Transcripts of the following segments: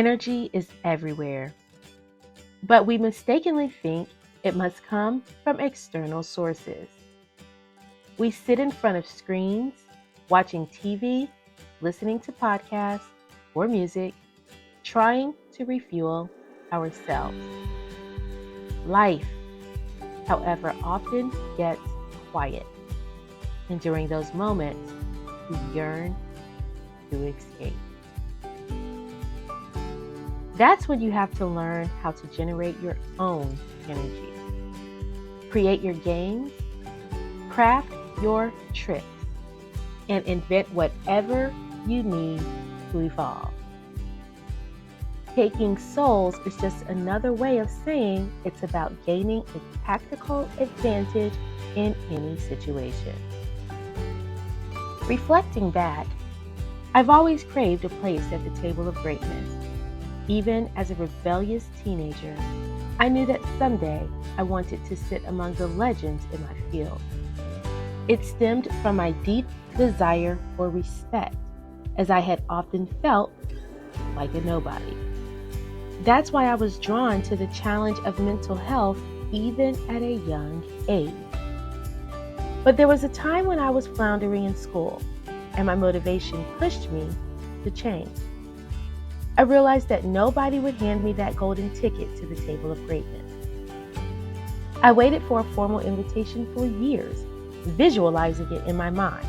Energy is everywhere, but we mistakenly think it must come from external sources. We sit in front of screens, watching TV, listening to podcasts or music, trying to refuel ourselves. Life, however, often gets quiet, and during those moments, we yearn to escape. That's when you have to learn how to generate your own energy. Create your games, craft your tricks, and invent whatever you need to evolve. Taking souls is just another way of saying it's about gaining a tactical advantage in any situation. Reflecting back, I've always craved a place at the table of greatness. Even as a rebellious teenager, I knew that someday I wanted to sit among the legends in my field. It stemmed from my deep desire for respect, as I had often felt like a nobody. That's why I was drawn to the challenge of mental health even at a young age. But there was a time when I was floundering in school, and my motivation pushed me to change. I realized that nobody would hand me that golden ticket to the table of greatness. I waited for a formal invitation for years, visualizing it in my mind.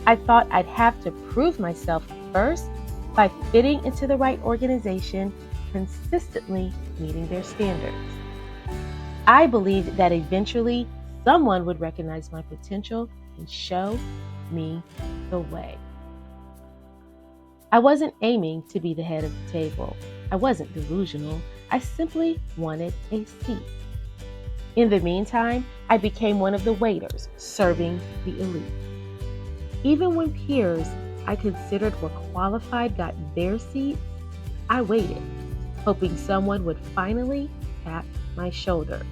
I thought I'd have to prove myself first by fitting into the right organization, consistently meeting their standards. I believed that eventually someone would recognize my potential and show me the way. I wasn't aiming to be the head of the table. I wasn't delusional. I simply wanted a seat. In the meantime, I became one of the waiters serving the elite. Even when peers I considered were qualified got their seats, I waited, hoping someone would finally tap my shoulder.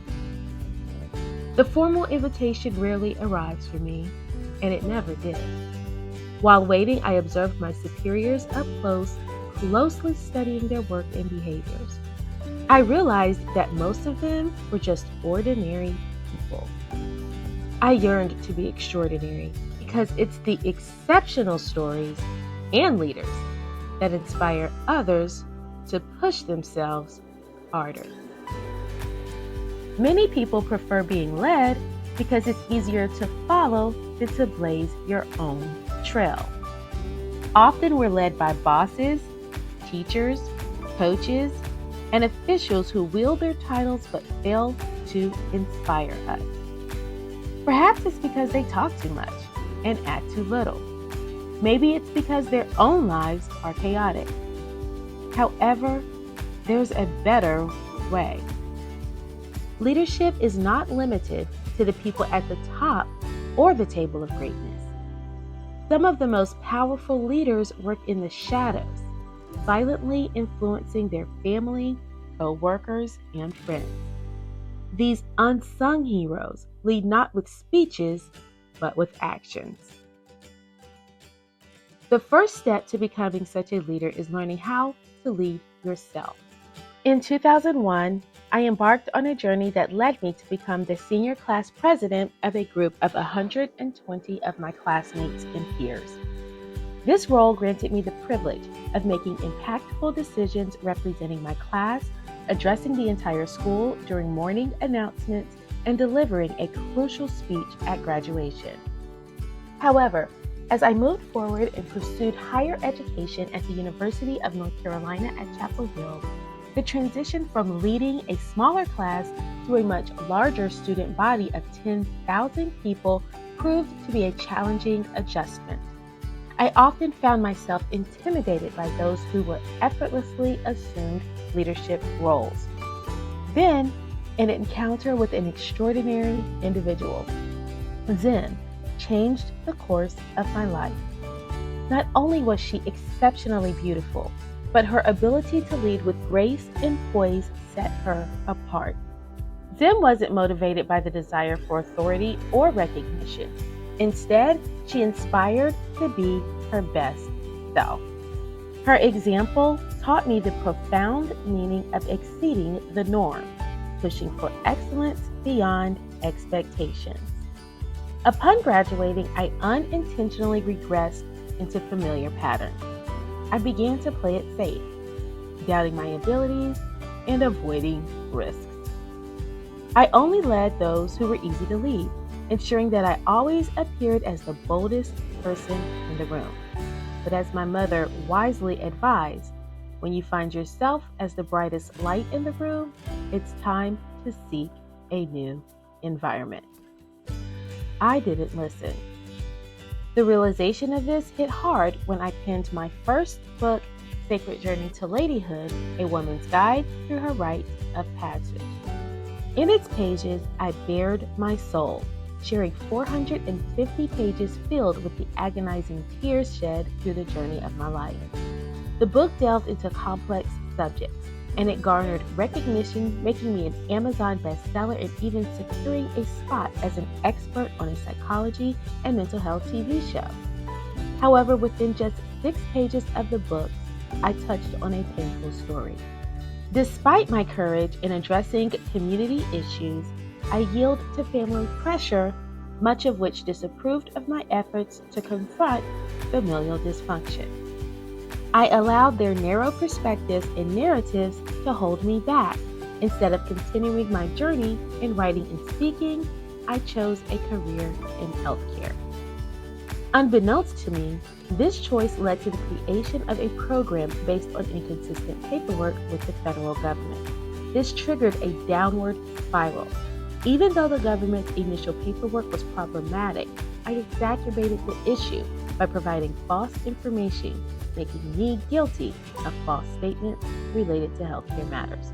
The formal invitation rarely arrives for me, and it never did. While waiting, I observed my superiors up close, closely studying their work and behaviors. I realized that most of them were just ordinary people. I yearned to be extraordinary because it's the exceptional stories and leaders that inspire others to push themselves harder. Many people prefer being led because it's easier to follow than to blaze your own trail. Often we're led by bosses, teachers, coaches, and officials who wield their titles but fail to inspire us. Perhaps it's because they talk too much and act too little. Maybe it's because their own lives are chaotic. However, there's a better way. Leadership is not limited to the people at the top or the table of greatness. Some of the most powerful leaders work in the shadows, silently influencing their family, co-workers, and friends. These unsung heroes lead not with speeches, but with actions. The first step to becoming such a leader is learning how to lead yourself. In 2001, I embarked on a journey that led me to become the senior class president of a group of 120 of my classmates and peers. This role granted me the privilege of making impactful decisions representing my class, addressing the entire school during morning announcements, and delivering a crucial speech at graduation. However, as I moved forward and pursued higher education at the University of North Carolina at Chapel Hill, the transition from leading a smaller class to a much larger student body of 10,000 people proved to be a challenging adjustment. I often found myself intimidated by those who were effortlessly assumed leadership roles. Then, an encounter with an extraordinary individual, Zen, changed the course of my life. Not only was she exceptionally beautiful, but her ability to lead with grace and poise set her apart. Zen wasn't motivated by the desire for authority or recognition. Instead, she inspired to be her best self. Her example taught me the profound meaning of exceeding the norm, pushing for excellence beyond expectations. Upon graduating, I unintentionally regressed into familiar patterns. I began to play it safe, doubting my abilities and avoiding risks. I only led those who were easy to lead, ensuring that I always appeared as the boldest person in the room. But as my mother wisely advised, when you find yourself as the brightest light in the room, it's time to seek a new environment. I didn't listen. The realization of this hit hard when I penned my first book, Sacred Journey to Ladyhood, A Woman's Guide Through Her Rite of Passage. In its pages, I bared my soul, sharing 450 pages filled with the agonizing tears shed through the journey of my life. The book delved into complex subjects, and it garnered recognition, making me an Amazon bestseller and even securing a spot as an expert on a psychology and mental health TV show. However, within just 6 pages of the book, I touched on a painful story. Despite my courage in addressing community issues, I yielded to family pressure, much of which disapproved of my efforts to confront familial dysfunction. I allowed their narrow perspectives and narratives to hold me back. Instead of continuing my journey in writing and speaking, I chose a career in healthcare. Unbeknownst to me, this choice led to the creation of a program based on inconsistent paperwork with the federal government. This triggered a downward spiral. Even though the government's initial paperwork was problematic, I exacerbated the issue by providing false information, making me guilty of false statements related to healthcare matters.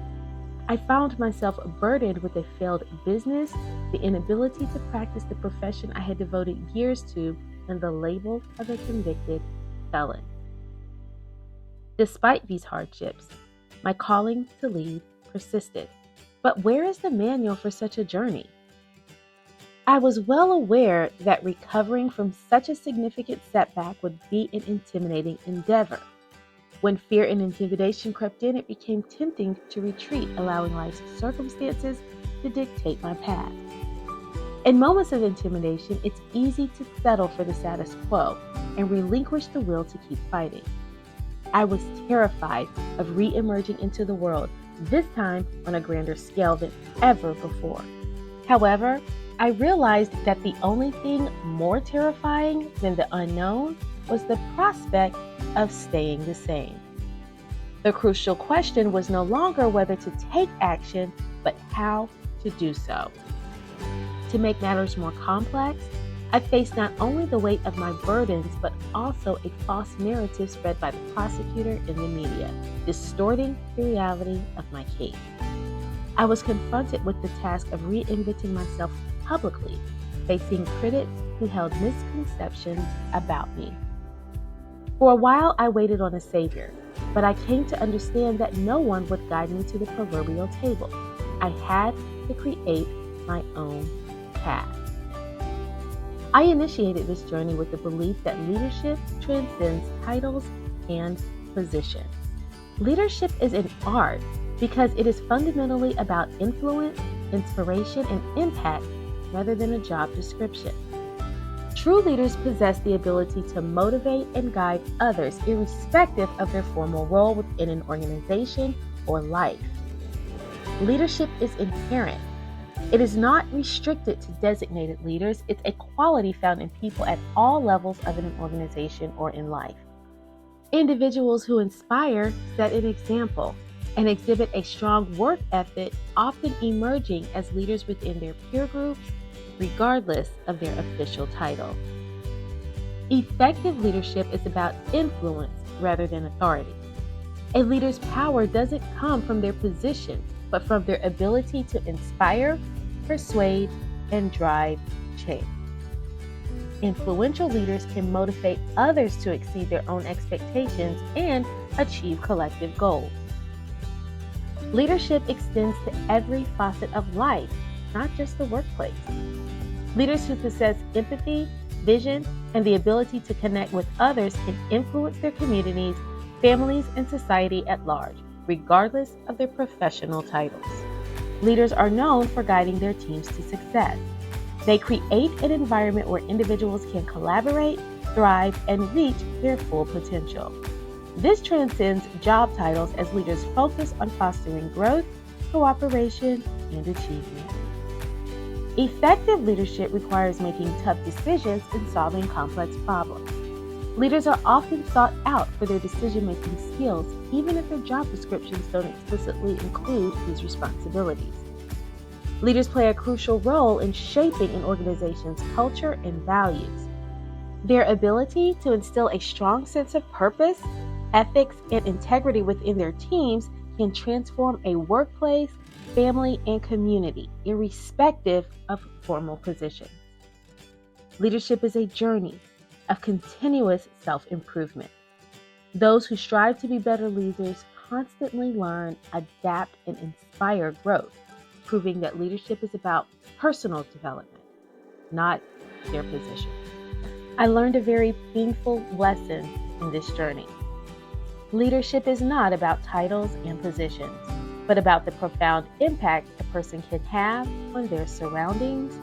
I found myself burdened with a failed business, the inability to practice the profession I had devoted years to, and the label of a convicted felon. Despite these hardships, my calling to lead persisted. But where is the manual for such a journey? I was well aware that recovering from such a significant setback would be an intimidating endeavor. When fear and intimidation crept in, it became tempting to retreat, allowing life's circumstances to dictate my path. In moments of intimidation, it's easy to settle for the status quo and relinquish the will to keep fighting. I was terrified of re-emerging into the world, this time on a grander scale than ever before. However, I realized that the only thing more terrifying than the unknown was the prospect of staying the same. The crucial question was no longer whether to take action, but how to do so. To make matters more complex, I faced not only the weight of my burdens, but also a false narrative spread by the prosecutor and the media, distorting the reality of my case. I was confronted with the task of reinventing myself publicly, facing critics who held misconceptions about me. For a while, I waited on a savior, but I came to understand that no one would guide me to the proverbial table. I had to create my own path. I initiated this journey with the belief that leadership transcends titles and positions. Leadership is an art because it is fundamentally about influence, inspiration, and impact rather than a job description. True leaders possess the ability to motivate and guide others irrespective of their formal role within an organization or life. Leadership is inherent. It is not restricted to designated leaders. It's a quality found in people at all levels of an organization or in life. Individuals who inspire set an example and exhibit a strong work ethic, often emerging as leaders within their peer groups, regardless of their official title. Effective leadership is about influence rather than authority. A leader's power doesn't come from their position, but from their ability to inspire, persuade, and drive change. Influential leaders can motivate others to exceed their own expectations and achieve collective goals. Leadership extends to every facet of life, not just the workplace. Leaders who possess empathy, vision, and the ability to connect with others can influence their communities, families, and society at large, regardless of their professional titles. Leaders are known for guiding their teams to success. They create an environment where individuals can collaborate, thrive, and reach their full potential. This transcends job titles as leaders focus on fostering growth, cooperation, and achievement. Effective leadership requires making tough decisions and solving complex problems. Leaders are often sought out for their decision-making skills, even if their job descriptions don't explicitly include these responsibilities. Leaders play a crucial role in shaping an organization's culture and values. Their ability to instill a strong sense of purpose, ethics, and integrity within their teams can transform a workplace, family, and community, irrespective of formal positions. Leadership is a journey of continuous self-improvement. Those who strive to be better leaders constantly learn, adapt, and inspire growth, proving that leadership is about personal development, not their position. I learned a very painful lesson in this journey. Leadership is not about titles and positions, but about the profound impact a person can have on their surroundings,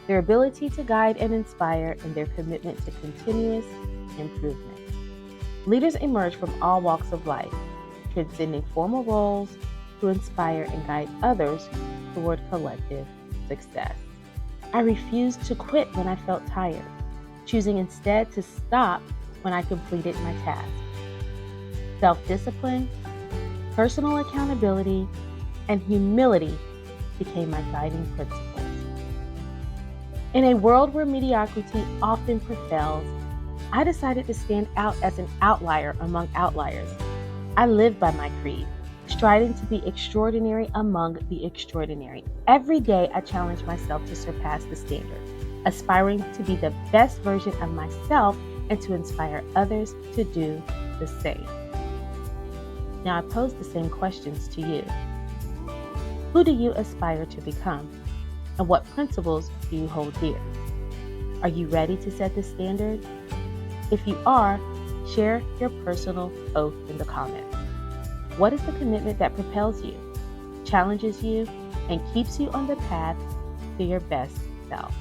their ability to guide and inspire, and their commitment to continuous improvement. Leaders emerge from all walks of life, transcending formal roles to inspire and guide others toward collective success. I refused to quit when I felt tired, choosing instead to stop when I completed my task. Self-discipline, personal accountability, and humility became my guiding principles. In a world where mediocrity often prevails, I decided to stand out as an outlier among outliers. I live by my creed, striving to be extraordinary among the extraordinary. Every day I challenge myself to surpass the standard, aspiring to be the best version of myself and to inspire others to do the same. Now I pose the same questions to you. Who do you aspire to become? And what principles do you hold dear? Are you ready to set the standard? If you are, share your personal oath in the comments. What is the commitment that propels you, challenges you, and keeps you on the path to your best self?